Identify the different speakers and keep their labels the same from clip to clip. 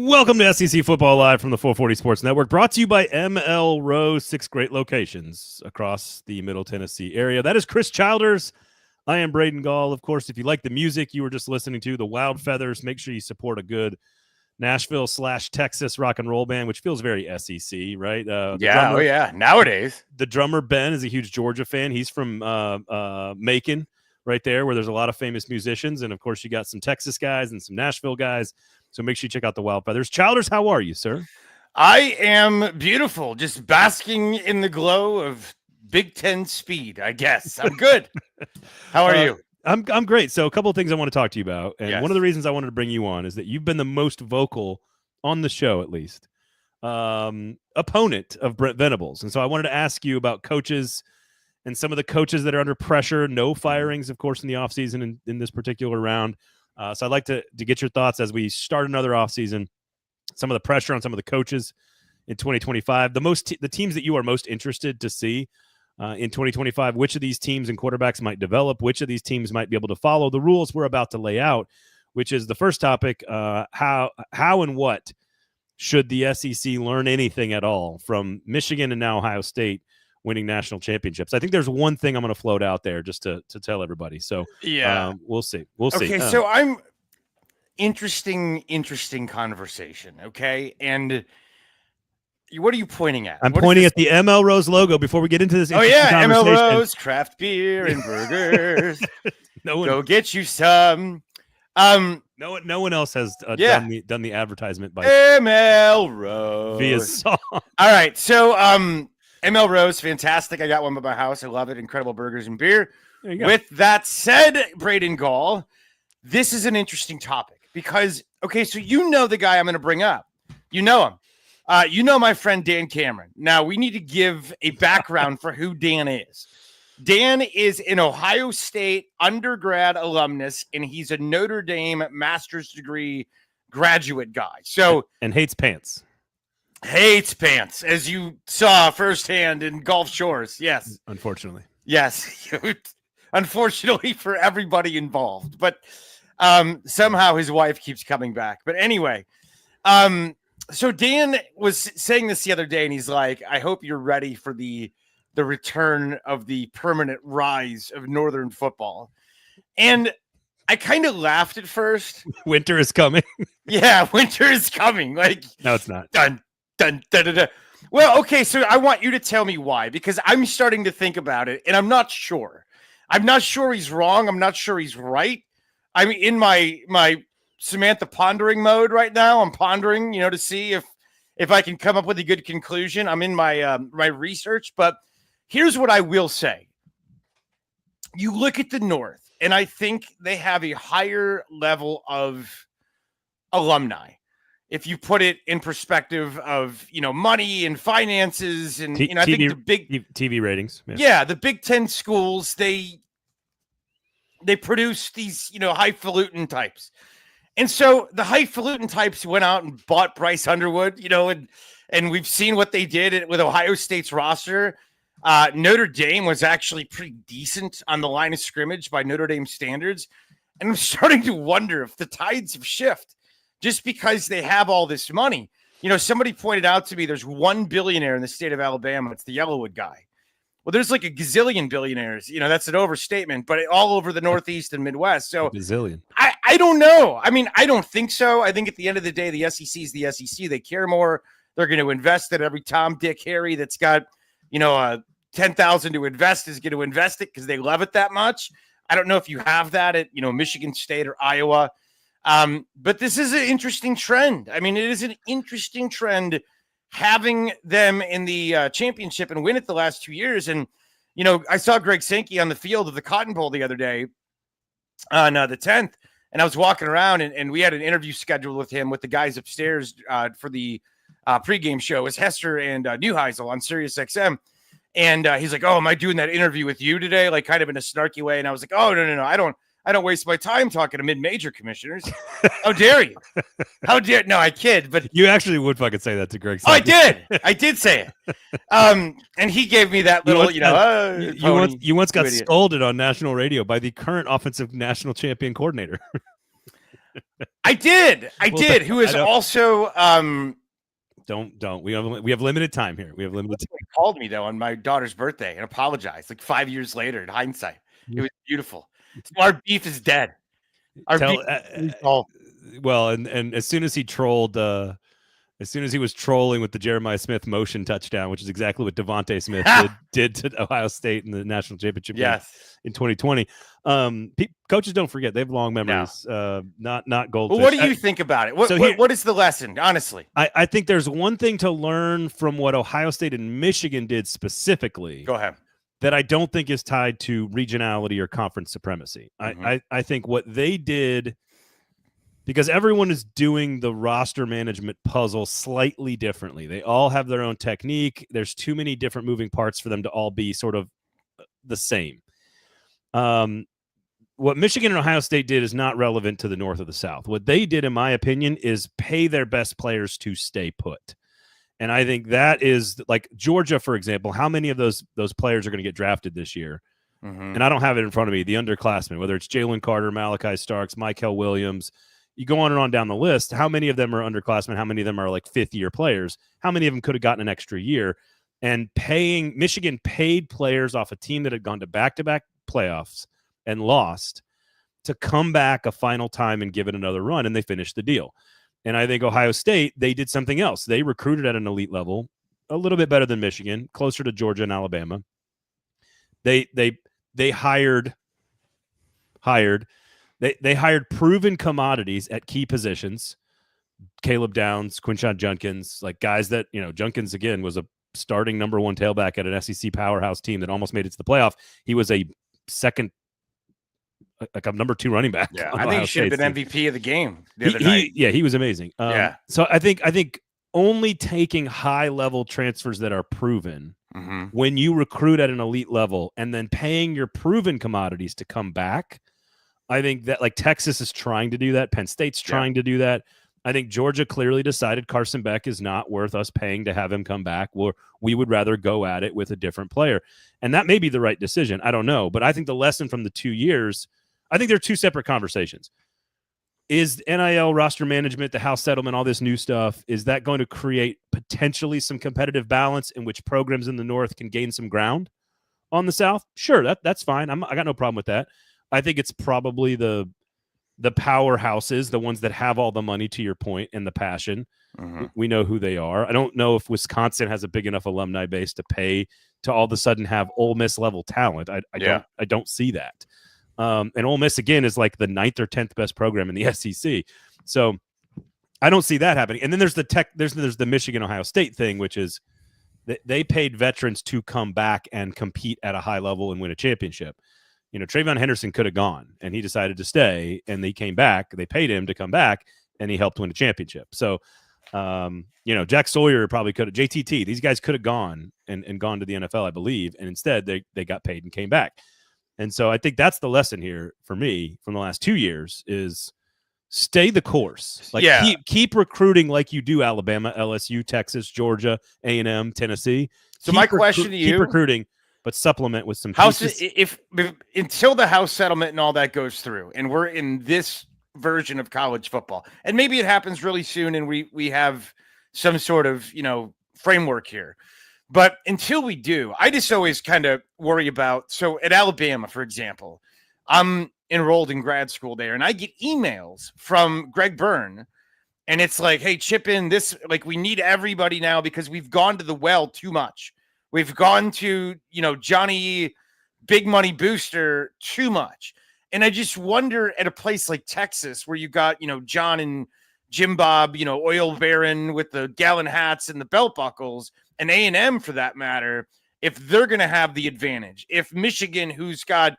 Speaker 1: Welcome to SEC Football Live from the 440 Sports Network, brought to you by ML Rose, 6 great locations across the Middle Tennessee area. That is Chris Childers. I am Braden Gall. Of course, if you like the music you were just listening to, the Wild Feathers, make sure you support a good Nashville/Texas rock and roll band, which feels very SEC, right?
Speaker 2: Nowadays.
Speaker 1: The drummer, Ben, is a huge Georgia fan. He's from Macon, right there, where there's a lot of famous musicians. And, of course, you got some Texas guys and some Nashville guys. So make sure you check out the Wild Feathers. Childers, how are you, sir?
Speaker 2: I am beautiful, just basking in the glow of Big Ten speed, I guess. I'm good. How are you?
Speaker 1: I'm great. So a couple of things I want to talk to you about. And
Speaker 2: Yes.
Speaker 1: one of the reasons I wanted to bring you on is that you've been the most vocal on the show, at least, opponent of Brent Venables. And so I wanted to ask you about coaches and some of the coaches that are under pressure. No firings, of course, in the offseason in this particular round. So I'd like to get your thoughts as we start another offseason, some of the pressure on some of the coaches in 2025, the teams that you are most interested to see in 2025, which of these teams and quarterbacks might develop, which of these teams might be able to follow the rules we're about to lay out, which is the first topic, how and what should the SEC learn anything at all from Michigan and now Ohio State winning national championships. I think there's one thing I'm going to float out there just to tell everybody. So we'll see.
Speaker 2: Okay, so I'm interesting conversation. Okay, and what are you pointing at?
Speaker 1: I'm pointing at the ML Rose logo before we get into this.
Speaker 2: ML Rose craft beer and burgers. Go get you some.
Speaker 1: No one else has done the advertisement by
Speaker 2: ML Rose
Speaker 1: via song.
Speaker 2: All right, so ML Rose, fantastic. I got one by my house. I love it. Incredible burgers and beer. With that said, Braden Gall, this is an interesting topic because, okay, so you know the guy I'm going to bring up. You know him. You know my friend Dan Cameron. Now, we need to give a background for who Dan is. Dan is an Ohio State undergrad alumnus, and he's a Notre Dame master's degree graduate guy.
Speaker 1: And hates pants.
Speaker 2: Hates pants, as you saw firsthand in Gulf Shores. Yes.
Speaker 1: Unfortunately.
Speaker 2: Yes. Unfortunately for everybody involved. But somehow his wife keeps coming back. But anyway, so Dan was saying this the other day, and he's like, I hope you're ready for the return of the permanent rise of Northern football. And I kind of laughed at first.
Speaker 1: Winter is coming.
Speaker 2: Yeah, winter is coming. Like,
Speaker 1: no, it's not.
Speaker 2: Dun, dun, dun, dun, dun. Well, okay, so I want you to tell me why, because I'm starting to think about it, and I'm not sure. I'm not sure he's wrong. I'm not sure he's right. I'm in my Samantha pondering mode right now. I'm pondering, to see if I can come up with a good conclusion. I'm in my my research, but here's what I will say. You look at the North, and I think they have a higher level of alumni. If you put it in perspective of, money and finances and, I think the big
Speaker 1: TV ratings.
Speaker 2: Yeah, the Big Ten schools, they produce these, highfalutin types. And so the highfalutin types went out and bought Bryce Underwood, and we've seen what they did with Ohio State's roster. Notre Dame was actually pretty decent on the line of scrimmage by Notre Dame standards. And I'm starting to wonder if the tides have shifted just because they have all this money. Somebody pointed out to me there's one billionaire in the state of Alabama. It's the Yellowwood guy. Well, there's like a gazillion billionaires. That's an overstatement, but all over the Northeast and Midwest. So
Speaker 1: gazillion.
Speaker 2: I don't know. I mean, I don't think so. I think at the end of the day, the SEC is the SEC. They care more. They're going to invest in every Tom, Dick, Harry that's got, 10,000 to invest is going to invest it because they love it that much. I don't know if you have that at, Michigan State or Iowa. But this is an interesting trend. I mean, it is an interesting trend having them in the championship and win it the last 2 years. And, I saw Greg Sankey on the field of the Cotton Bowl the other day on the 10th, and I was walking around and we had an interview scheduled with him with the guys upstairs for the pregame show. It was Hester and Neuheisel on Sirius XM. And he's like, oh, am I doing that interview with you today? Like kind of in a snarky way. And I was like, oh, no. I don't waste my time talking to mid-major commissioners. How dare you? How dare? No, I kid. But
Speaker 1: you actually would fucking say that to Greg.
Speaker 2: Oh, I did. I did say it. And he gave me that little,
Speaker 1: you once got scolded on national radio by the current offensive national champion coordinator.
Speaker 2: I did. Who is also
Speaker 1: don't. We have limited time here. We have limited time.
Speaker 2: He called me though on my daughter's birthday and apologized. Like 5 years later, in hindsight, it was beautiful. So our beef is dead.
Speaker 1: Well, and as soon as he trolled, as soon as he was trolling with the Jeremiah Smith motion touchdown, which is exactly what Devontae Smith did to Ohio State in the national championship game in 2020. Coaches don't forget; they have long memories. Not goldfish.
Speaker 2: Well, what do you think about it? What is the lesson? Honestly,
Speaker 1: I think there's one thing to learn from what Ohio State and Michigan did specifically.
Speaker 2: Go ahead.
Speaker 1: That I don't think is tied to regionality or conference supremacy. Mm-hmm. I think what they did. Because everyone is doing the roster management puzzle slightly differently. They all have their own technique. There's too many different moving parts for them to all be sort of the same. What Michigan and Ohio State did is not relevant to the North or the South. What they did, in my opinion, is pay their best players to stay put. And I think that is like Georgia, for example. How many of those players are going to get drafted this year? Mm-hmm. And I don't have it in front of me, the underclassmen, whether it's Jalen Carter, Malachi Starks, Mykel Williams. You go on and on down the list. How many of them are underclassmen? How many of them are like fifth-year players? How many of them could have gotten an extra year? And Michigan paid players off a team that had gone to back-to-back playoffs and lost to come back a final time and give it another run, and they finished the deal. And I think Ohio State, they did something else. They recruited at an elite level, a little bit better than Michigan, closer to Georgia and Alabama. They hired They hired proven commodities at key positions. Caleb Downs, Quinshon Judkins, like guys that, Judkins, again, was a starting number one tailback at an SEC powerhouse team that almost made it to the playoff. He was a number two running back.
Speaker 2: Yeah, I think he should have been MVP of the game the other
Speaker 1: night. He was amazing. So I think only taking high-level transfers that are proven when you recruit at an elite level and then paying your proven commodities to come back, I think that like Texas is trying to do that. Penn State's trying to do that. I think Georgia clearly decided Carson Beck is not worth us paying to have him come back. We would rather go at it with a different player. And that may be the right decision. I don't know. But I think the lesson from the 2 years, I think they're two separate conversations. Is NIL roster management, the House settlement, all this new stuff, is that going to create potentially some competitive balance in which programs in the North can gain some ground on the South? Sure, that's fine. I got no problem with that. I think it's probably the powerhouses, the ones that have all the money, to your point, and the passion. Mm-hmm. We know who they are. I don't know if Wisconsin has a big enough alumni base to pay to all of a sudden have Ole Miss level talent. I don't see that. And Ole Miss, again, is like the 9th or 10th best program in the SEC. So I don't see that happening. And then there's the Michigan Ohio State thing, which is they paid veterans to come back and compete at a high level and win a championship. Trayvon Henderson could have gone, and he decided to stay, and he came back. They paid him to come back, and he helped win a championship. So, Jack Sawyer probably could have, JTT, these guys could have gone and gone to the NFL, I believe, and instead they got paid and came back. And so I think that's the lesson here for me from the last 2 years is stay the course. Like keep recruiting like you do Alabama, LSU, Texas, Georgia, A&M, Tennessee.
Speaker 2: So my question to you,
Speaker 1: keep recruiting, but supplement with some
Speaker 2: houses. If until the House settlement and all that goes through, and we're in this version of college football, and maybe it happens really soon, and we have some sort of framework here. But until we do, I just always kind of worry about. So at Alabama, for example, I'm enrolled in grad school there, and I get emails from Greg Byrne, and it's like, "Hey, chip in this. Like, we need everybody now because we've gone to the well too much." We've gone to, Johnny Big Money Booster too much. And I just wonder at a place like Texas where you got, John and Jim Bob, oil baron with the gallon hats and the belt buckles, and A&M for that matter, if they're going to have the advantage. If Michigan, who's got,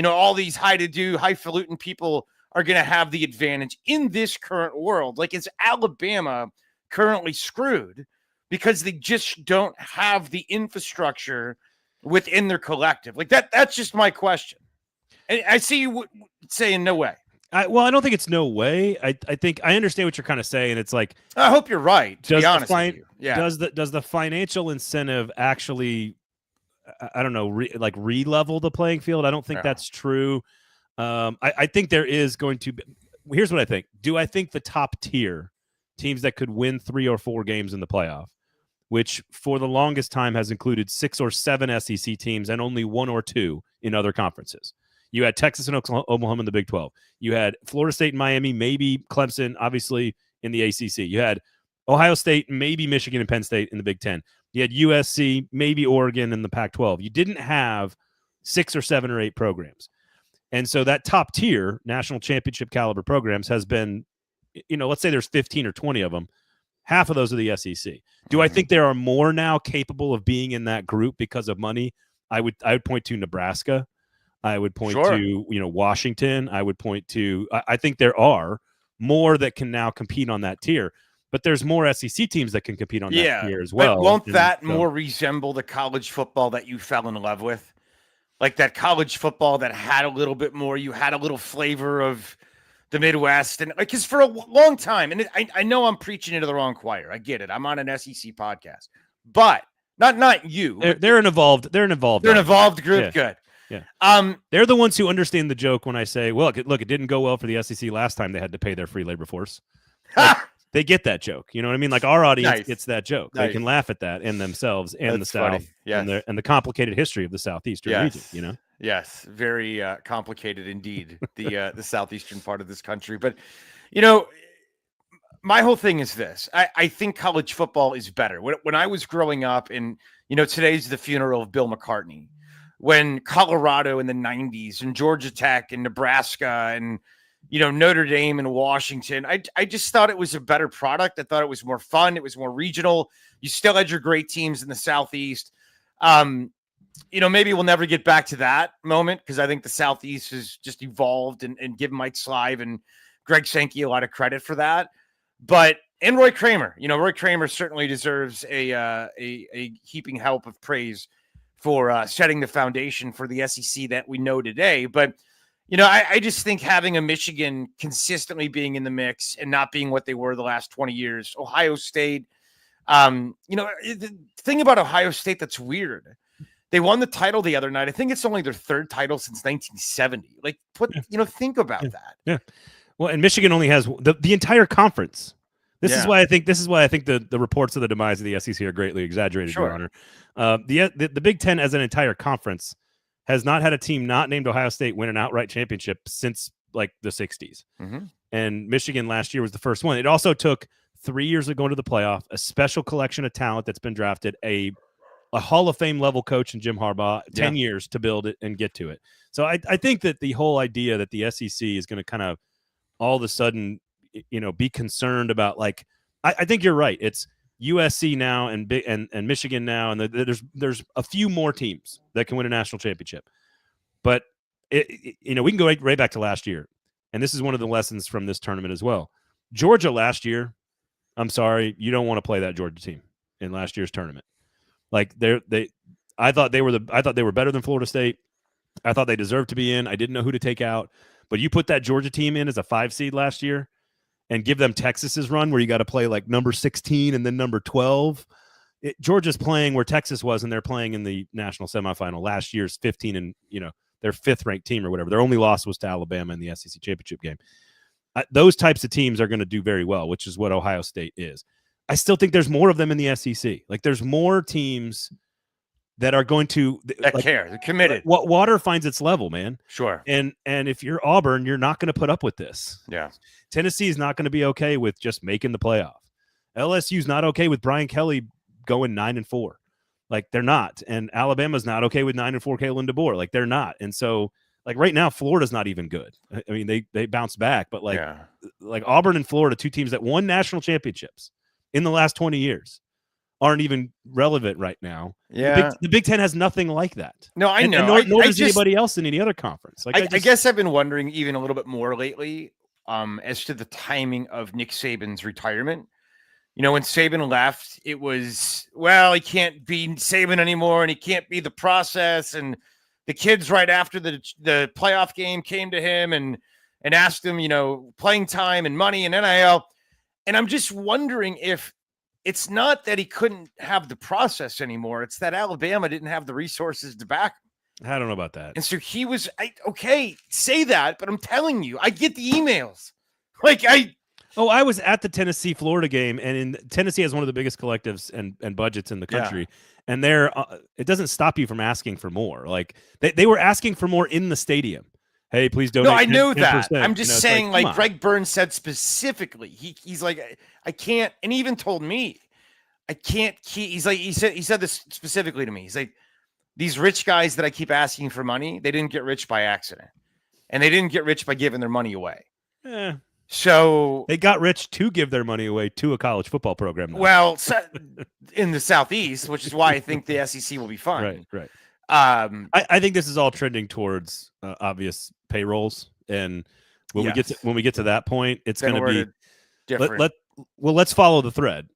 Speaker 2: all these highfalutin people are going to have the advantage in this current world. Like, is Alabama currently screwed? Because they just don't have the infrastructure within their collective. Like that's just my question. And I see you saying no way.
Speaker 1: I don't think it's no way. I think I understand what you're kind of saying. It's like,
Speaker 2: I hope you're right, to be honest with you. Yeah.
Speaker 1: Does the financial incentive actually, I don't know, re-level the playing field? I don't think that's true. I think there is going to be, here's what I think. Do I think the top tier teams that could win 3 or 4 games in the playoff, which for the longest time has included 6 or 7 SEC teams and only 1 or 2 in other conferences. You had Texas and Oklahoma in the Big 12. You had Florida State and Miami, maybe Clemson, obviously, in the ACC. You had Ohio State, maybe Michigan and Penn State in the Big 10. You had USC, maybe Oregon in the Pac-12. You didn't have 6 or 7 or 8 programs. And so that top tier national championship caliber programs has been, let's say there's 15 or 20 of them. Half of those are the SEC. Do I think there are more now capable of being in that group because of money? I would point to Nebraska. I would point to, Washington. I would point to, I think there are more that can now compete on that tier, but there's more SEC teams that can compete on that tier as well.
Speaker 2: But won't that more resemble the college football that you fell in love with? Like that college football that had a little bit more, you had a little flavor of the Midwest. And because for a long time, and I know I'm preaching into the wrong choir. I get it. I'm on an SEC podcast, but not you.
Speaker 1: They're an evolved group.
Speaker 2: Yeah. Good.
Speaker 1: Yeah. They're the ones who understand the joke when I say, well, look, it didn't go well for the SEC last time they had to pay their free labor force. Like, they get that joke. You know what I mean? Like our audience gets that joke. Nice. They can laugh at that and themselves and the South and the complicated history of the Southeastern region,
Speaker 2: Yes. Very complicated indeed, the Southeastern part of this country. But, my whole thing is this. I think college football is better. When I was growing up and, today's the funeral of Bill McCartney, when Colorado in the 90s and Georgia Tech and Nebraska and, Notre Dame and Washington, I just thought it was a better product. I thought it was more fun. It was more regional. You still had your great teams in the Southeast. Maybe we'll never get back to that moment because I think the Southeast has just evolved and give Mike Slive and Greg Sankey a lot of credit for that. And Roy Kramer, Roy Kramer certainly deserves a heaping help of praise for setting the foundation for the SEC that we know today. But, I just think having a Michigan consistently being in the mix and not being what they were the last 20 years, Ohio State, the thing about Ohio State that's weird, they won the title the other night. I think it's only their 3rd title since 1970. Like, think about that.
Speaker 1: Yeah. Well, and Michigan only has the entire conference. This is why I think the reports of the demise of the SEC are greatly exaggerated, Your Honor. The Big Ten as an entire conference has not had a team not named Ohio State win an outright championship since like the 60s. Mm-hmm. And Michigan last year was the first one. It also took 3 years of going to the playoff, a special collection of talent that's been drafted, a Hall of Fame level coach in Jim Harbaugh, 10 years to build it and get to it. So I think that the whole idea that the SEC is going to kind of all of a sudden, be concerned about, like, I think you're right. It's USC now and Michigan now, and there's a few more teams that can win a national championship. But we can go right back to last year, and this is one of the lessons from this tournament as well. Georgia last year, I'm sorry, you don't want to play that Georgia team in last year's tournament. Like I thought they were better than Florida State. I thought they deserved to be in. I didn't know who to take out, but you put that Georgia team in as a 5 seed last year, and give them Texas's run where you got to play like number 16 and then number 12. Georgia's playing where Texas was, and they're playing in the national semifinal. Last year's 15 and their 5th ranked team or whatever. Their only loss was to Alabama in the SEC championship game. Those types of teams are going to do very well, which is what Ohio State is. I still think there's more of them in the SEC. Like there's more teams that are going to
Speaker 2: care. They're committed.
Speaker 1: What water finds its level, man.
Speaker 2: Sure.
Speaker 1: And if you're Auburn, you're not going to put up with this.
Speaker 2: Yeah.
Speaker 1: Tennessee is not going to be okay with just making the playoff. LSU's not okay with Brian Kelly going 9-4. Like they're not. And Alabama's not okay with 9-4 Kalen DeBoer. Like they're not. And so like right now, Florida's not even good. I mean, they bounced back, but like Auburn and Florida, 2 teams that won national championships in the last 20 years, aren't even relevant right now.
Speaker 2: Yeah.
Speaker 1: The Big Ten has nothing like that.
Speaker 2: No, I know.
Speaker 1: Nor does anybody else in any other conference. Like
Speaker 2: I guess I've been wondering even a little bit more lately as to the timing of Nick Saban's retirement. When Saban left, it was, he can't be Saban anymore, and he can't be the process. And the kids right after the playoff game came to him and asked him, playing time and money and NIL. And I'm just wondering if it's not that he couldn't have the process anymore. It's that Alabama didn't have the resources to back him.
Speaker 1: I don't know about that.
Speaker 2: And so he was, okay, say that, but I'm telling you, I get the emails.
Speaker 1: I was at the Tennessee-Florida game, and Tennessee has one of the biggest collectives and budgets in the country. And it doesn't stop you from asking for more. Like they were asking for more in the stadium. Hey, please donate.
Speaker 2: No, I know that.
Speaker 1: 10%.
Speaker 2: I'm just saying, like Greg Burns said specifically, he's like, I can't, and he even told me, I can't keep. He's like, he said this specifically to me. He's like, these rich guys that I keep asking for money, they didn't get rich by accident, and they didn't get rich by giving their money away. So
Speaker 1: they got rich to give their money away to a college football program now.
Speaker 2: Well, in the Southeast, which is why I think the SEC will be fine.
Speaker 1: Right. I think this is all trending towards obvious payrolls, and when we get to that point, it's going to be different. Let's follow the thread.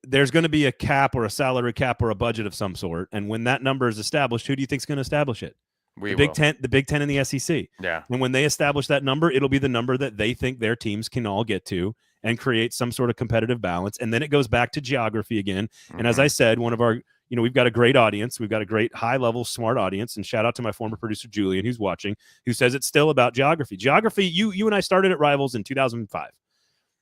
Speaker 1: There's going to be a cap or a salary cap or a budget of some sort, and when that number is established, who do you think is going to establish it? The Big Ten and the SEC.
Speaker 2: Yeah.
Speaker 1: And when they establish that number, it'll be the number that they think their teams can all get to and create some sort of competitive balance. And then it goes back to geography again. Mm-hmm. And as I said, one of our, we've got a great audience. We've got a great high-level, smart audience. And shout out to my former producer, Julian, who's watching, who says it's still about geography. Geography, you and I started at Rivals in 2005.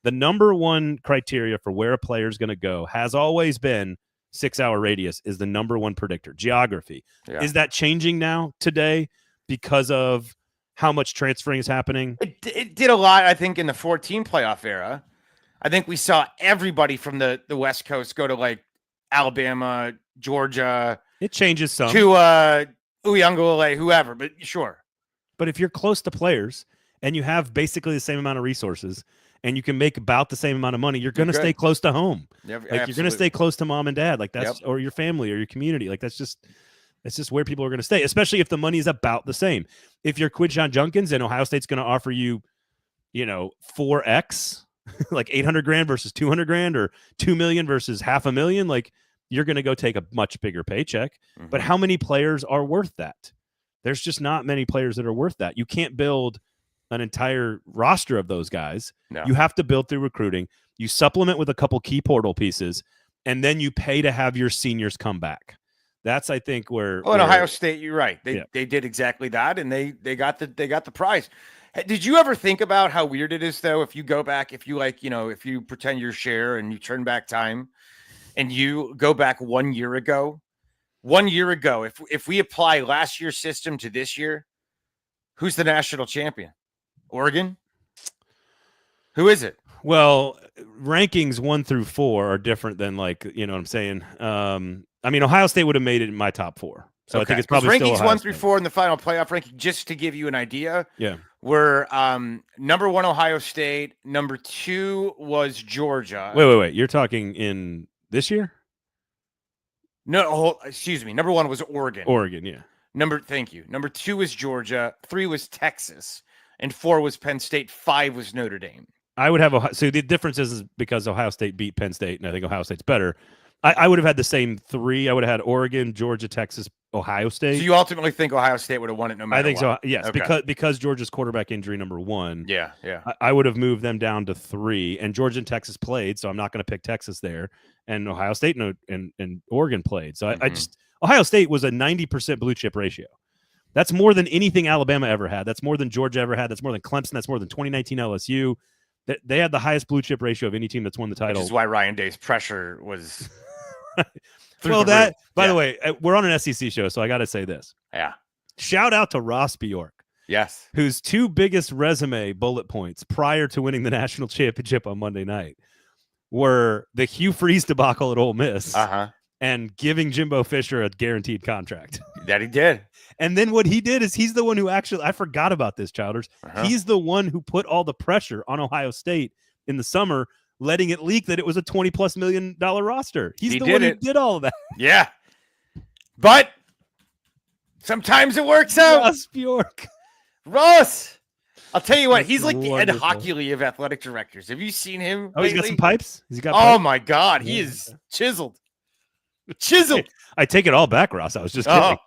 Speaker 1: The number one criteria for where a player is going to go has always been 6-hour radius is the number one predictor. Geography. Yeah. Is that changing now today because of how much transferring is happening?
Speaker 2: It did a lot, I think, in the 14 playoff era. I think we saw everybody from the West Coast go to like Alabama, Georgia.
Speaker 1: It changes some.
Speaker 2: To Uyunglele, whoever, but sure.
Speaker 1: But if you're close to players and you have basically the same amount of resources and you can make about the same amount of money, you're going to stay close to home.
Speaker 2: Yeah,
Speaker 1: you're going to stay close to mom and dad. Like that's, or your family or your community. Like that's just where people are going to stay, especially if the money is about the same. If you're Quinshon Judkins and Ohio State's going to offer you, 4X, like $800,000 versus $200,000 or $2 million versus $500,000, like you're going to go take a much bigger paycheck. Mm-hmm. But how many players are worth that? There's just not many players that are worth that. You can't build an entire roster of those guys. No. You have to build through recruiting. You supplement with a couple key portal pieces, and then you pay to have your seniors come back. That's, I think, where.
Speaker 2: Oh, in Ohio State, you're right. They did exactly that, and they got the prize. Did you ever think about how weird it is, though, if you go back, if you if you pretend you're Cher and you turn back time, and you go back 1 year ago, if we apply last year's system to this year, who's the national champion? Oregon? Who is it?
Speaker 1: Well, rankings 1 through 4 are different than what I'm saying. Ohio State would have made it in my top 4. So I think it's probably
Speaker 2: rankings
Speaker 1: still
Speaker 2: 1 through 4 in the final playoff ranking, just to give you an idea.
Speaker 1: Yeah.
Speaker 2: Were number 1 Ohio State, number 2 was Georgia.
Speaker 1: Wait. You're talking in this year?
Speaker 2: No, excuse me. Number 1 was Oregon.
Speaker 1: Oregon, yeah.
Speaker 2: Thank you. Number 2 was Georgia. 3 was Texas. And 4 was Penn State. 5 was Notre Dame.
Speaker 1: I would have so the difference is because Ohio State beat Penn State, and I think Ohio State's better. I would have had the same 3. I would have had Oregon, Georgia, Texas, Ohio State.
Speaker 2: So you ultimately think Ohio State would have won it no matter what?
Speaker 1: I think so. Yes, okay. because Georgia's quarterback injury number 1.
Speaker 2: Yeah.
Speaker 1: I would have moved them down to 3, and Georgia and Texas played, so I'm not going to pick Texas there. And Ohio State and Oregon played, so I just Ohio State was a 90% blue chip ratio. That's more than anything Alabama ever had. That's more than Georgia ever had. That's more than Clemson. That's more than 2019 LSU. They had the highest blue chip ratio of any team that's won the title.
Speaker 2: Which is why Ryan Day's pressure was.
Speaker 1: Well, that, by the way, we're on an SEC show, so I got to say this.
Speaker 2: Yeah.
Speaker 1: Shout out to Ross Bjork.
Speaker 2: Yes.
Speaker 1: Whose 2 biggest resume bullet points prior to winning the national championship on Monday night were the Hugh Freeze debacle at Ole Miss and giving Jimbo Fisher a guaranteed contract.
Speaker 2: That he did.
Speaker 1: And then what he did is he's the one who actually, I forgot about this, Chowders. He's the one who put all the pressure on Ohio State in the summer, letting it leak that it was a $20+ million roster. He's the one who did all of that.
Speaker 2: Yeah. But sometimes it works out.
Speaker 1: Ross Bjork.
Speaker 2: Ross. I'll tell you what, he's like the Ed Hockley of athletic directors. Have you seen him?
Speaker 1: Oh, lately? He's got some pipes?
Speaker 2: Oh, my God. He is chiseled. Hey,
Speaker 1: I take it all back, Ross. I was just kidding.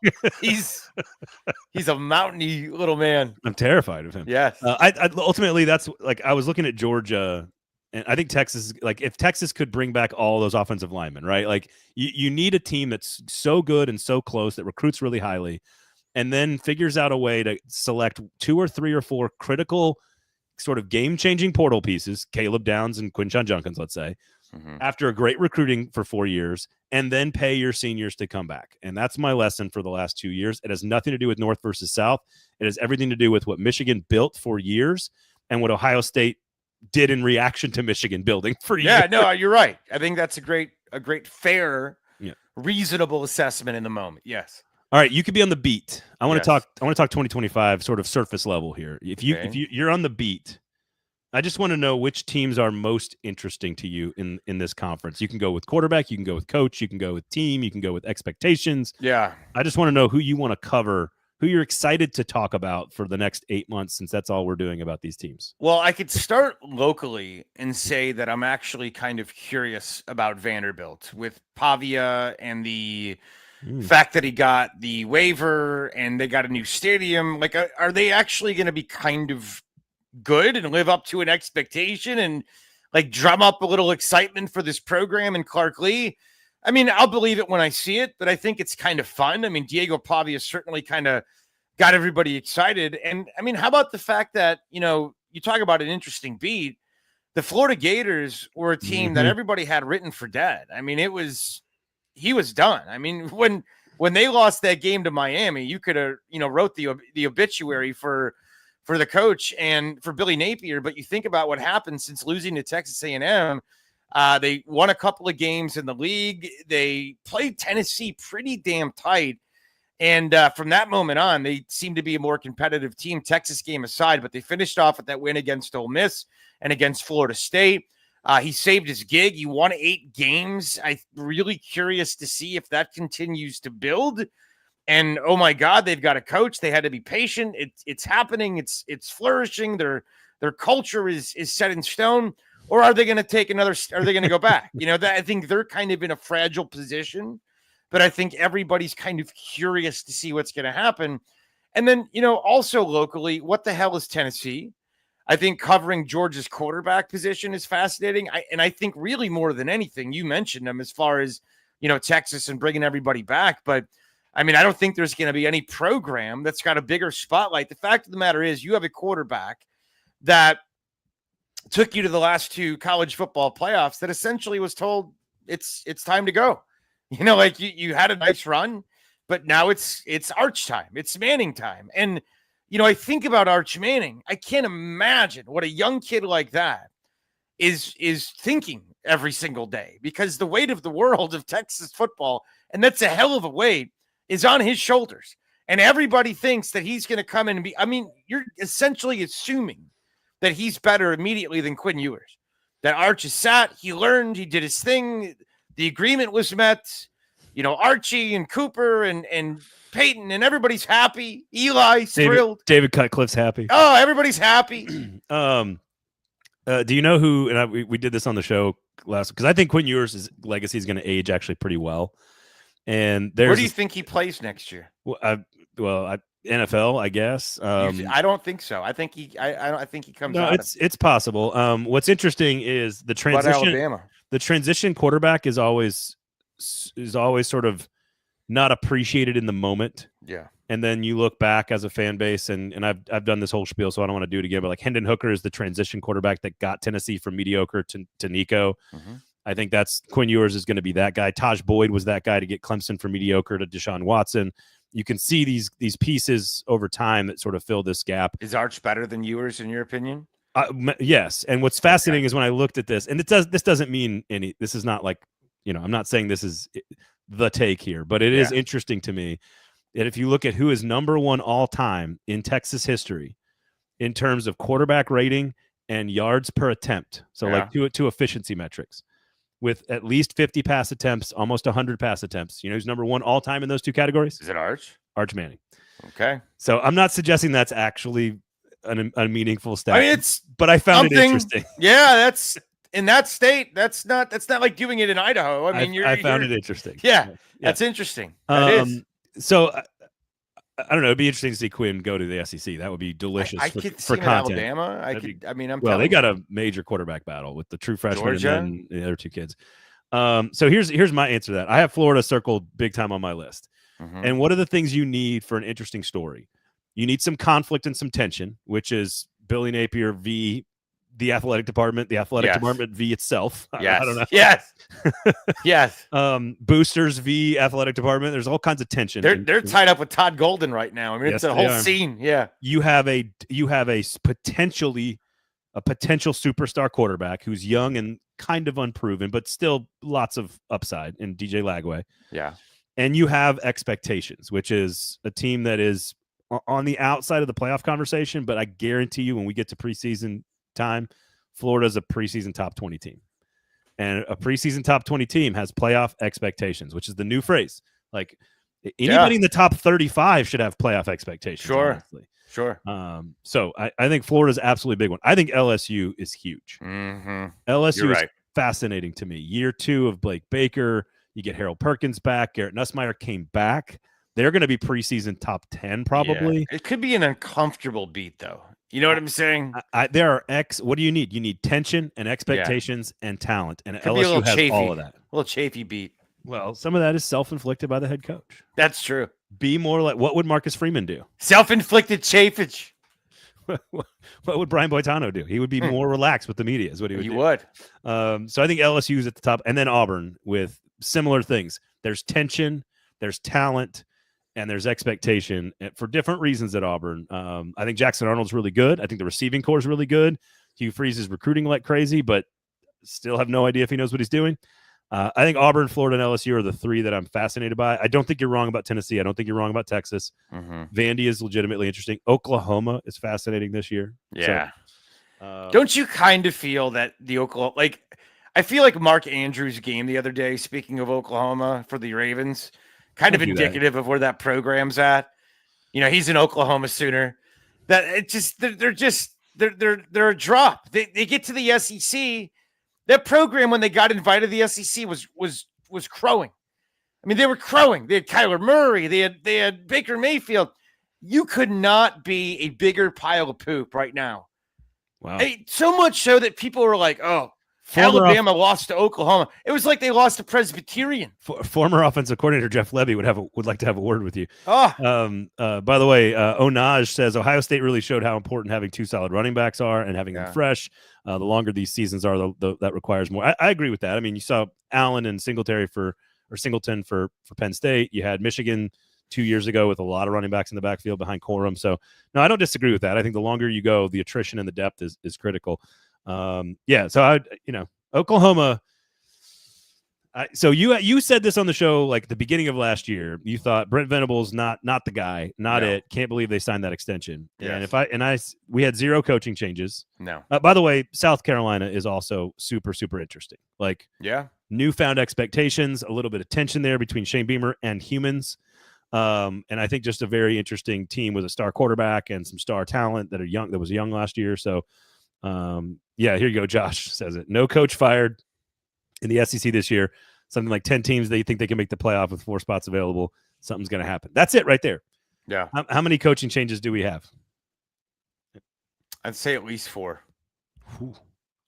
Speaker 2: He's a mountainy little man.
Speaker 1: I'm terrified of him.
Speaker 2: Yes.
Speaker 1: I ultimately, that's like, I was looking at Georgia, and I think Texas, like if Texas could bring back all those offensive linemen, right? Like you need a team that's so good and so close that recruits really highly and then figures out a way to select 2 or 3 or 4 critical sort of game-changing portal pieces, Caleb Downs and Quinshon Junkins, let's say, after a great recruiting for 4 years, and then pay your seniors to come back. And that's my lesson for the last 2 years. It has nothing to do with North versus South. It has everything to do with what Michigan built for years and what Ohio State did in reaction to Michigan building for years.
Speaker 2: Yeah, no, you're right. I think that's a great, fair, reasonable assessment in the moment. Yes.
Speaker 1: All right, you could be on the beat. I want to talk 2025 sort of surface level here. If you're on the beat, I just want to know which teams are most interesting to you in this conference. You can go with quarterback, you can go with coach, you can go with team, you can go with expectations.
Speaker 2: Yeah.
Speaker 1: I just want to know who you want to cover, who you're excited to talk about for the next 8 months, since that's all we're doing about these teams.
Speaker 2: Well, I could start locally and say that I'm actually kind of curious about Vanderbilt with Pavia and the fact that he got the waiver and they got a new stadium. Like, are they actually going to be kind of good and live up to an expectation and like drum up a little excitement for this program and Clark Lee? I mean, I'll believe it when I see it, but I think it's kind of fun. I mean, Diego Pavia certainly kind of got everybody excited. And I mean, how about the fact that, you talk about an interesting beat. The Florida Gators were a team that everybody had written for dead. I mean, he was done. I mean, when they lost that game to Miami, you could have, wrote the obituary for the coach and for Billy Napier. But you think about what happened since losing to Texas A&M. They won a couple of games in the league. They played Tennessee pretty damn tight. And from that moment on, they seemed to be a more competitive team, Texas game aside. But they finished off with that win against Ole Miss and against Florida State. He saved his gig. He won 8 games. I'm really curious to see if that continues to build. And, oh, my God, they've got a coach. They had to be patient. It's happening. It's flourishing. Their culture is set in stone. Or are they going to take another – are they going to go back? I think they're kind of in a fragile position. But I think everybody's kind of curious to see what's going to happen. And then, also locally, what the hell is Tennessee? I think covering Georgia's quarterback position is fascinating. I think really more than anything, you mentioned them as far as, Texas and bringing everybody back. But, I mean, I don't think there's going to be any program that's got a bigger spotlight. The fact of the matter is you have a quarterback that took you to the last 2 college football playoffs that essentially was told it's time to go. You had a nice run, but now it's Arch time. It's Manning time. And, I think about Arch Manning. I can't imagine what a young kid like that is thinking every single day, because the weight of the world of Texas football, and that's a hell of a weight, is on his shoulders. And everybody thinks that he's going to come in and be, I mean, you're essentially assuming that he's better immediately than Quinn Ewers. That Arch is sat, he learned, he did his thing, the agreement was met. Archie and Cooper and Peyton and everybody's happy. Eli's thrilled.
Speaker 1: David Cutcliffe's happy.
Speaker 2: Oh, everybody's happy.
Speaker 1: Do you know who? And we did this on the show last, because I think Quinn Ewers' legacy is going to age actually pretty well. And where
Speaker 2: do you think he plays next year?
Speaker 1: NFL, I guess.
Speaker 2: I don't think so. I think he. I think he comes.
Speaker 1: No, it's possible. What's interesting is the transition.
Speaker 2: Alabama. The
Speaker 1: transition quarterback is always sort of not appreciated in the moment.
Speaker 2: Yeah.
Speaker 1: And then you look back as a fan base, and I've done this whole spiel, so I don't want to do it again. But like Hendon Hooker is the transition quarterback that got Tennessee from mediocre to Nico. I think that's Quinn Ewers is going to be that guy. Taj Boyd was that guy to get Clemson from mediocre to Deshaun Watson. You can see these pieces over time that sort of fill this gap.
Speaker 2: Is Arch better than Ewers in your opinion?
Speaker 1: Yes. And what's fascinating is when I looked at this, and this doesn't mean any. This is not like, I'm not saying this is the take here, but it is interesting to me that if you look at who is number 1 all time in Texas history in terms of quarterback rating and yards per attempt, so like two efficiency metrics, with at least 50 pass attempts, almost 100 pass attempts, who's number 1 all time in those 2 categories?
Speaker 2: Is it Arch?
Speaker 1: Arch Manning.
Speaker 2: Okay. So
Speaker 1: I'm not suggesting that's actually a meaningful stat.
Speaker 2: I mean,
Speaker 1: but I found it interesting.
Speaker 2: Yeah, that's in that state. That's not like doing it in Idaho. I mean,
Speaker 1: I found it interesting.
Speaker 2: Yeah, that's interesting. That is.
Speaker 1: So I don't know. It'd be interesting to see Quinn go to the SEC. That would be delicious for content.
Speaker 2: Alabama.
Speaker 1: They got a major quarterback battle with the true freshman Georgia and then the other 2 kids. So here's my answer to that. I have Florida circled big time on my list. And what are the things you need for an interesting story? You need some conflict and some tension, which is Billy Napier v. the athletic department v. itself.
Speaker 2: Yes.
Speaker 1: I don't know.
Speaker 2: Yes. Yes.
Speaker 1: Boosters v. athletic department. There's all kinds of tension.
Speaker 2: They're tied up with Todd Golden right now. I mean,
Speaker 1: Yes,
Speaker 2: it's a whole scene. Yeah.
Speaker 1: You have a potential superstar quarterback who's young and kind of unproven, but still lots of upside in DJ Lagway.
Speaker 2: Yeah.
Speaker 1: And you have expectations, which is a team that is on the outside of the playoff conversation, but I guarantee you when we get to preseason time, Florida's a preseason top 20 team. And a preseason top 20 team has playoff expectations, which is the new phrase. Like anybody in the top 35 should have playoff expectations.
Speaker 2: Sure.
Speaker 1: Honestly.
Speaker 2: Sure.
Speaker 1: So I think Florida's absolutely a big one. I think LSU is huge.
Speaker 2: Mm-hmm.
Speaker 1: LSU is fascinating to me. Year 2 of Blake Baker. You get Harold Perkins back. Garrett Nussmeier came back. They're going to be preseason top 10 probably.
Speaker 2: Yeah. It could be an uncomfortable beat, though. You know what I'm saying?
Speaker 1: There are what do you need? You need tension and expectations and talent. And
Speaker 2: could
Speaker 1: LSU has all of that.
Speaker 2: A little chafy beat.
Speaker 1: Well, some of that is self-inflicted by the head coach.
Speaker 2: That's true.
Speaker 1: Be more like, what would Marcus Freeman do?
Speaker 2: Self-inflicted chafage.
Speaker 1: What would Brian Boitano do? He would be more relaxed with the media is what he would do.
Speaker 2: He would.
Speaker 1: So I think LSU is at the top. And then Auburn with similar things. There's tension, there's talent, and there's expectation for different reasons at Auburn. I think Jackson Arnold's really good. I think the receiving core is really good. Hugh Freeze is recruiting like crazy, but still have no idea if he knows what he's doing. I think Auburn, Florida, and LSU are the 3 that I'm fascinated by. I don't think you're wrong about Tennessee. I don't think you're wrong about Texas.
Speaker 2: Mm-hmm.
Speaker 1: Vandy is legitimately interesting. Oklahoma is fascinating this year.
Speaker 2: Yeah. Don't you kind of feel that the Oklahoma, like, I feel like Mark Andrews' game the other day, speaking of Oklahoma for the Ravens, kind of indicative of where that program's at. You know, he's an Oklahoma Sooner. That it just they're a drop. They get to the SEC. That program, when they got invited to the SEC, was crowing. I mean, they were crowing. They had Kyler Murray. They had Baker Mayfield. You could not be a bigger pile of poop right now.
Speaker 1: Wow.
Speaker 2: So much so that people were like, "Oh, Alabama lost to Oklahoma." It was like they lost to Presbyterian.
Speaker 1: Former offensive coordinator Jeff Levy would like to have a word with you.
Speaker 2: Oh.
Speaker 1: By the way, Onaj says Ohio State really showed how important having 2 solid running backs are and having them fresh. The longer these seasons are, that requires more. I agree with that. I mean, you saw Allen and Singleton for Penn State. You had Michigan 2 years ago with a lot of running backs in the backfield behind Corum. So no, I don't disagree with that. I think the longer you go, the attrition and the depth is critical. So Oklahoma. So you said this on the show like the beginning of last year. You thought Brent Venables not the guy, it. Can't believe they signed that extension. Yes. And we had 0 coaching changes.
Speaker 2: No.
Speaker 1: By the way, South Carolina is also super interesting. Like newfound expectations, a little bit of tension there between Shane Beamer and humans. And I think just a very interesting team with a star quarterback and some star talent that was young last year. So. Here you go. Josh says it. No coach fired in the SEC this year. Something like 10 teams they think they can make the playoff with 4 spots available. Something's going to happen. That's it right there.
Speaker 2: Yeah.
Speaker 1: How many coaching changes do we have?
Speaker 2: I'd say at least 4.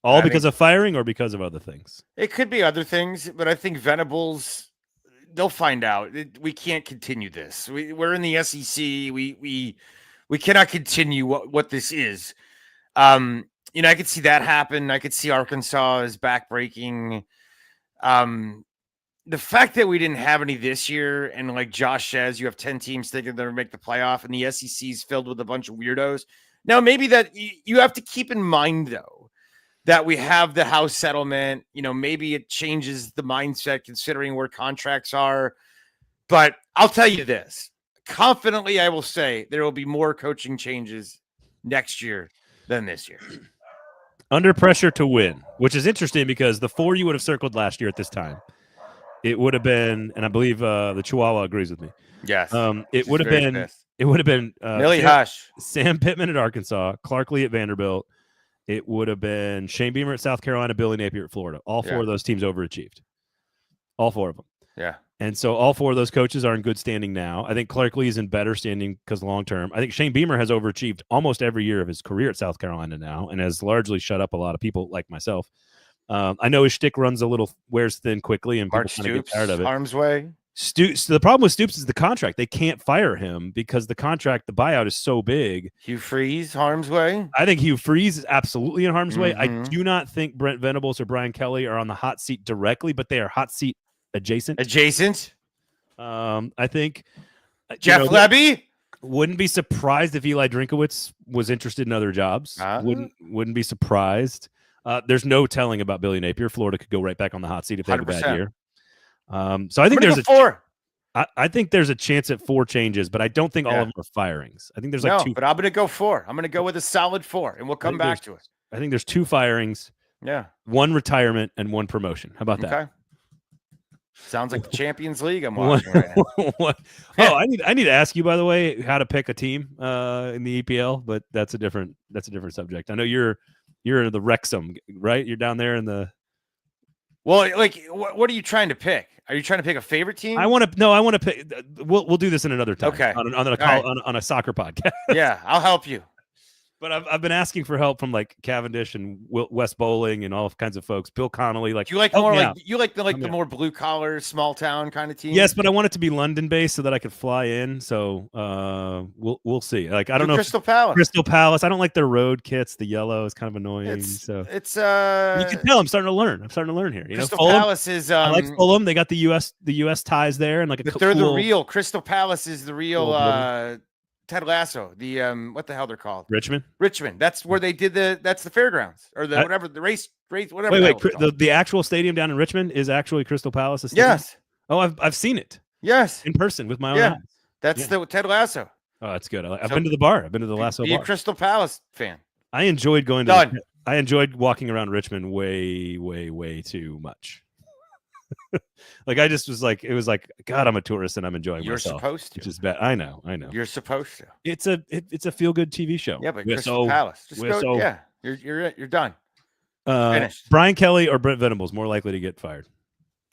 Speaker 1: All because of firing or because of other things?
Speaker 2: It could be other things, but I think Venables, they'll find out. We can't continue this. We're in the SEC. We cannot continue what this is. I could see that happen. I could see Arkansas is backbreaking. The fact that we didn't have any this year, and like Josh says, you have 10 teams thinking they're going to make the playoff, and the SEC is filled with a bunch of weirdos. Now, maybe that you have to keep in mind, though, that we have the House settlement. Maybe it changes the mindset considering where contracts are. But I'll tell you this. Confidently, I will say there will be more coaching changes next year than this year.
Speaker 1: Under pressure to win, which is interesting because the 4 you would have circled last year at this time, it would have been, and I believe the Chihuahua agrees with me.
Speaker 2: Yes.
Speaker 1: It would have been
Speaker 2: Millie Hush,
Speaker 1: Sam Pittman at Arkansas, Clark Lee at Vanderbilt. It would have been Shane Beamer at South Carolina, Billy Napier at Florida. All 4 of those teams overachieved. All 4 of them.
Speaker 2: Yeah.
Speaker 1: And so all 4 of those coaches are in good standing now. I think Clark Lee is in better standing because long term. I think Shane Beamer has overachieved almost every year of his career at South Carolina now and has largely shut up a lot of people like myself. I know his shtick wears thin quickly and
Speaker 2: Mark
Speaker 1: people kind of get tired of it.
Speaker 2: Arm's way.
Speaker 1: Stoops. The problem with Stoops is the contract. They can't fire him because the buyout is so big.
Speaker 2: Hugh Freeze, harm's way.
Speaker 1: I think Hugh Freeze is absolutely in harm's way. I
Speaker 2: Mhm.
Speaker 1: do not think Brent Venables or Brian Kelly are on the hot seat directly, but they are hot seat adjacent. I think
Speaker 2: Jeff Lebby.
Speaker 1: Wouldn't be surprised if Eli Drinkowitz was interested in other jobs. Wouldn't be surprised. There's no telling about Billy Napier. Florida could go right back on the hot seat if they have a bad year. So I think there's I think there's a chance at 4 changes, but I don't think all of them are firings. I think there's like 2.
Speaker 2: But I'm going to go 4. I'm going to go with a solid 4, and we'll come back to it.
Speaker 1: I think there's 2 firings.
Speaker 2: Yeah.
Speaker 1: 1 retirement and 1 promotion. How about that?
Speaker 2: Okay. Sounds like the Champions League I'm watching right now.
Speaker 1: I need to ask you, by the way, how to pick a team in the EPL, but that's a different subject. I know you're the Wrexham, right? You're down there in the.
Speaker 2: Well, like, what are you trying to pick? Are you trying to pick a favorite team?
Speaker 1: I want to pick. We'll do this in another time.
Speaker 2: Okay.
Speaker 1: On a soccer podcast.
Speaker 2: Yeah, I'll help you.
Speaker 1: But I've been asking for help from like Cavendish and West Bowling and all kinds of folks. Bill Connolly, like
Speaker 2: you like more the more blue collar, small town kind of team.
Speaker 1: Yes, but I want it to be London based so that I could fly in. So we'll see. Like I don't know.
Speaker 2: Crystal Palace.
Speaker 1: I don't like their road kits. The yellow is kind of annoying.
Speaker 2: It's
Speaker 1: you
Speaker 2: can
Speaker 1: tell I'm starting to learn. here.
Speaker 2: Crystal Palace is.
Speaker 1: I like Fulham. They got the U.S. ties there and like
Speaker 2: they're the real Crystal Palace is the real. Ted Lasso, the what the hell they're called?
Speaker 1: Richmond.
Speaker 2: That's where they did that's the fairgrounds or the whatever the race whatever.
Speaker 1: Wait, the actual stadium down in Richmond is actually Crystal Palace.
Speaker 2: Yes.
Speaker 1: Oh, I've seen it.
Speaker 2: Yes.
Speaker 1: In person with my own eyes.
Speaker 2: That's the Ted Lasso.
Speaker 1: Oh, that's good. I've been to the bar. I've been to the Lasso bar.
Speaker 2: Be a Crystal Palace fan.
Speaker 1: I enjoyed going to. I enjoyed walking around Richmond way, way, way too much. Like I just was like, it was like, God, I'm a tourist and I'm enjoying
Speaker 2: You're
Speaker 1: myself.
Speaker 2: You're supposed to.
Speaker 1: Which is bad. I know.
Speaker 2: You're supposed to.
Speaker 1: It's a feel good TV show.
Speaker 2: Yeah, but Crystal Palace. Just go. Yeah, you're done. Finished.
Speaker 1: Brian Kelly or Brent Venables more likely to get fired?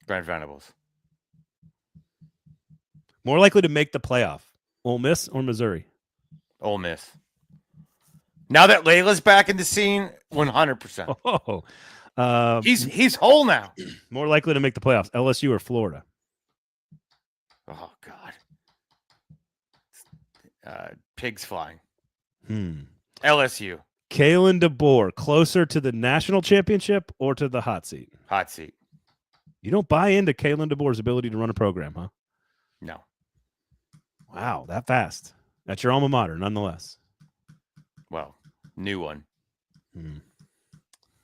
Speaker 2: Brent Venables.
Speaker 1: More likely to make the playoff? Ole Miss or Missouri?
Speaker 2: Ole Miss. Now that Layla's back in the scene, 100%.
Speaker 1: Oh.
Speaker 2: He's whole now.
Speaker 1: More likely to make the playoffs, LSU or Florida?
Speaker 2: Oh God. Pigs flying. LSU.
Speaker 1: Kalen DeBoer, closer to the national championship or to the hot seat?
Speaker 2: Hot seat.
Speaker 1: You don't buy into Kalen DeBoer's ability to run a program, huh?
Speaker 2: No.
Speaker 1: Wow, that fast. That's your alma mater, nonetheless.
Speaker 2: Well, new one.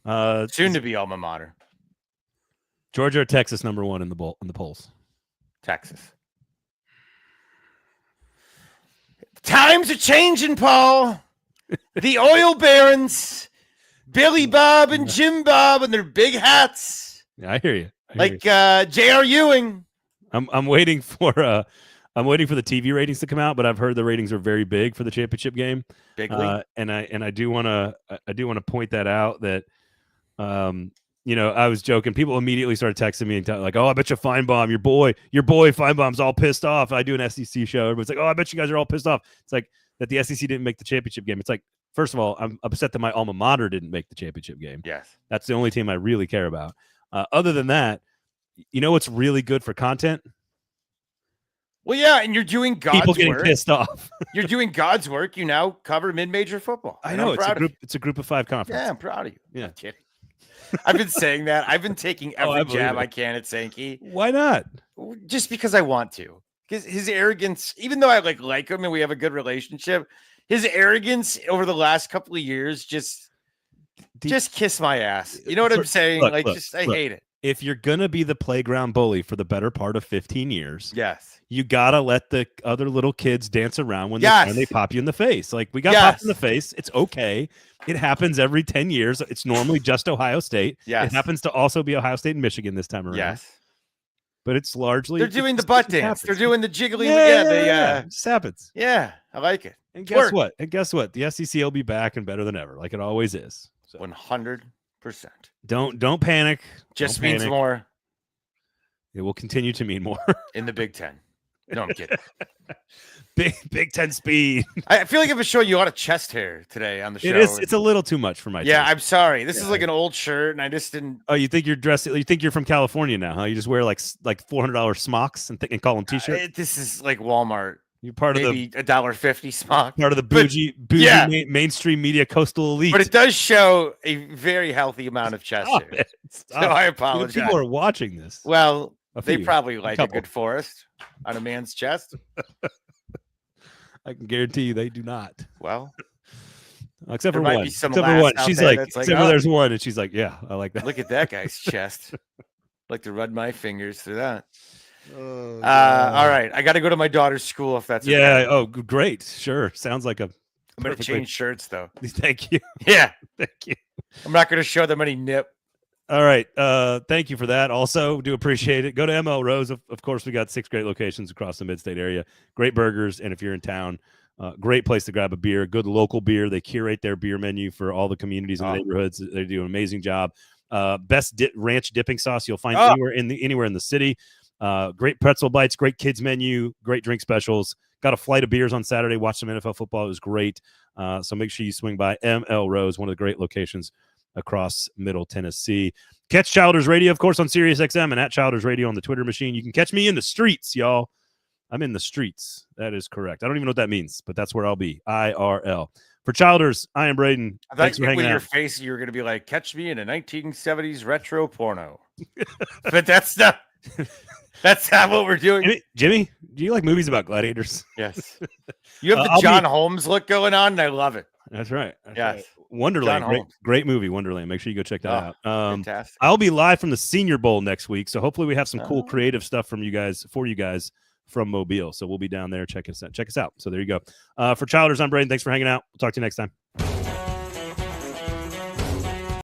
Speaker 1: Soon
Speaker 2: to be alma mater.
Speaker 1: Georgia or Texas, number 1 in the polls?
Speaker 2: Texas. Times are changing, Paul. The oil barons, Billy Bob and Jim Bob, and their big hats.
Speaker 1: Yeah, I hear you.
Speaker 2: J.R. Ewing.
Speaker 1: I'm waiting for the TV ratings to come out, but I've heard the ratings are very big for the championship game.
Speaker 2: Bigly.
Speaker 1: And I do want to point that out that. I was joking. People immediately started texting me and like, "Oh, I bet you Feinbaum, your boy Feinbaum's all pissed off." I do an SEC show. Everybody's like, "Oh, I bet you guys are all pissed off." It's like that the SEC didn't make the championship game. It's like, first of all, I'm upset that my alma mater didn't make the championship game.
Speaker 2: Yes,
Speaker 1: that's the only team I really care about. Other than that, what's really good for content?
Speaker 2: Well, yeah, and you're doing God's
Speaker 1: people getting
Speaker 2: work.
Speaker 1: Pissed off.
Speaker 2: You're doing God's work. You now cover mid-major football.
Speaker 1: I know it's a group of 5 conference.
Speaker 2: Yeah, I'm proud of you.
Speaker 1: Yeah,
Speaker 2: I'm kidding. I've been saying that. I've been taking every jab I can at Sankey.
Speaker 1: Why not?
Speaker 2: Just because I want to. Because his arrogance, even though I like him and we have a good relationship, his arrogance over the last couple of years just kiss my ass. You know what I'm saying? I hate it.
Speaker 1: If you're gonna be the playground bully for the better part of 15 years,
Speaker 2: yes,
Speaker 1: you gotta let the other little kids dance around when they pop you in the face. Like we got popped in the face. It's okay. It happens every 10 years. It's normally just Ohio State.
Speaker 2: Yes.
Speaker 1: It happens to also be Ohio State and Michigan this time around.
Speaker 2: Yes.
Speaker 1: But it's largely
Speaker 2: they're doing the butt dance. They're doing the jiggly.
Speaker 1: Yeah, it just happens.
Speaker 2: Yeah, I like it.
Speaker 1: And guess what? The SEC will be back and better than ever, like it always is.
Speaker 2: 100%.
Speaker 1: Don't panic.
Speaker 2: Just means more.
Speaker 1: It will continue to mean more
Speaker 2: in the Big Ten. No, I'm kidding.
Speaker 1: Big 10 speed.
Speaker 2: I feel like I've been showing you a lot of chest hair today on the show.
Speaker 1: It is. It's a little too much for my
Speaker 2: Yeah,
Speaker 1: taste.
Speaker 2: I'm sorry. This is like an old shirt, and I just didn't.
Speaker 1: Oh, you think you're dressed? You think you're from California now, huh? You just wear like $400 smocks and call them t-shirts.
Speaker 2: This is like Walmart.
Speaker 1: You're part
Speaker 2: Maybe
Speaker 1: of the
Speaker 2: $1.50 smock.
Speaker 1: part of the bougie
Speaker 2: yeah.
Speaker 1: mainstream media coastal elite.
Speaker 2: But it does show a very healthy amount of chest
Speaker 1: Stop
Speaker 2: hair.
Speaker 1: it. Stop.
Speaker 2: So I apologize.
Speaker 1: People are watching this.
Speaker 2: Well, they
Speaker 1: few.
Speaker 2: probably like a
Speaker 1: couple.
Speaker 2: good forest on a man's chest.
Speaker 1: I can guarantee you they do not.
Speaker 2: Well,
Speaker 1: except for
Speaker 2: there might
Speaker 1: one.
Speaker 2: be some
Speaker 1: Except for
Speaker 2: lass
Speaker 1: one.
Speaker 2: out
Speaker 1: She's
Speaker 2: there
Speaker 1: like,
Speaker 2: that's like,
Speaker 1: except for
Speaker 2: "Oh,
Speaker 1: there's one, and she's like, yeah, I like that.
Speaker 2: look at that guy's chest. Like to run my fingers through that.
Speaker 1: Oh,
Speaker 2: All right, I got to go to my daughter's school if that's
Speaker 1: yeah.
Speaker 2: okay.
Speaker 1: Oh, great. Sure. Sounds like a.
Speaker 2: I'm gonna
Speaker 1: perfectly-
Speaker 2: change shirts though.
Speaker 1: Thank you.
Speaker 2: Yeah,
Speaker 1: Thank you.
Speaker 2: I'm not gonna show them any nip.
Speaker 1: All right. Thank you for that. Also, do appreciate it. Go to ML Rose. Of course, we got 6 great locations across the mid-state area. Great burgers, and if you're in town, great place to grab a beer. Good local beer. They curate their beer menu for all the communities in the neighborhoods. They do an amazing job. Best ranch dipping sauce you'll find anywhere in the city. Great pretzel bites. Great kids menu. Great drink specials. Got a flight of beers on Saturday. Watched some NFL football. It was great. So make sure you swing by ML Rose, one of the great locations across Middle Tennessee. Catch Childers Radio, of course, on Sirius XM and at Childers Radio on the Twitter machine. You can catch me in the streets, y'all. I'm in the streets. That is correct. I don't even know what that means, but that's where I'll be. IRL. For Childers, I am Braden.
Speaker 2: Thanks for hanging out. Your face, you were going to be like, catch me in a 1970s retro porno. But that's not what we're doing.
Speaker 1: Jimmy, do you like movies about gladiators?
Speaker 2: Yes. You have the John Holmes look going on, and I love it.
Speaker 1: That's right.
Speaker 2: Yes.
Speaker 1: Right. Wonderland, great movie, Wonderland. Make sure you go check that out.
Speaker 2: Fantastic.
Speaker 1: I'll be live from the Senior Bowl next week, so hopefully we have some cool creative stuff for you guys from Mobile. So we'll be down there. Check us out. So there you go. For Childers, I'm Braden. Thanks for hanging out. We'll talk to you next time.